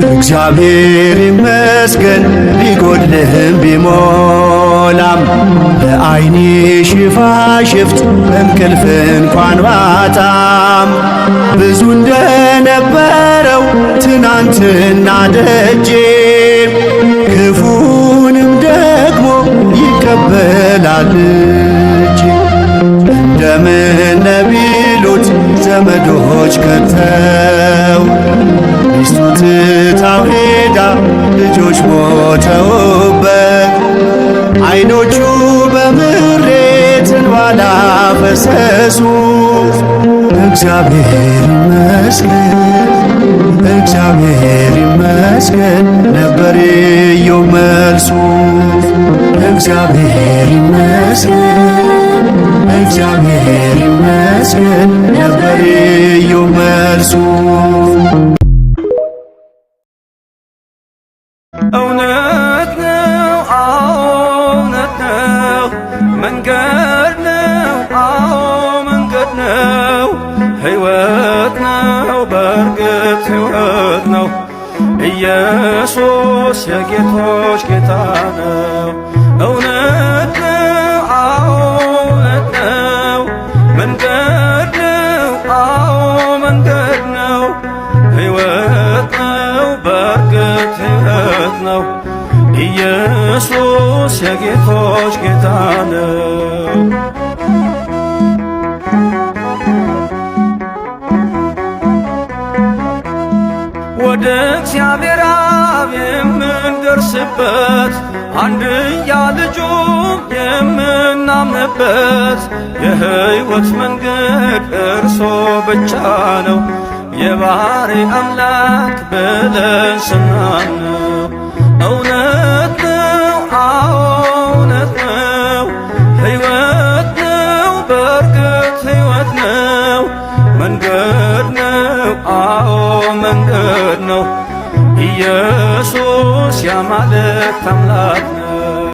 እግዚአብሔር ይመስገን ቢጎድልህም ቢሞላም በዓይኔ ሽፋሽፍት እንቅልፍ እንኳን ባጣም ብዙ እንደነበረው ትናንትና ደጄ ክፉንም ደግሞ ይቀበላል እጄ። እንደምን ነቢሉት ዘመዶች ከተው ሚስቱ ትታው ሄዳ ልጆች ሞተውበት ዓይኖቹ በምሬት እንባ ላፈሰሱ እግዚአብሔር ይመስገን እግዚአብሔር ይመስገን ነበር ኢዮብ መልሱ። እግዚአብሔር ይመስገን እግዚአብሔር ይመስገን ነበር ኢዮብ መልሱ። እውነት ነው እውነት ነው መንገድ ነው መንገድ ነው ሕይወት ነው በእርግጥ ሕይወት ነው ኢየሱስ የጌቶች ጌታ ነው። እውነት ነው እውነት ነው መንገድ ነው መንገድ ነው ሕይወት ነው በእርግጥ ሕይወት ነው ኢየሱስ የጌቶች ጌታ ነው። ወደ እግዚአብሔር አብ የምንደርስበት አንድያ ልጁም የምናምንበት የሕይወት መንገድ እርሶ ብቻ ነው የባሕሪ አምላክ ብለን ስናምነው። እውነት ነው እውነት ነው ሕይወት ነው በእርግጥ ሕይወት ነው መንገድ ነው መንገድ ነው ኢየሱስ ያማልክት አምላክ ነው።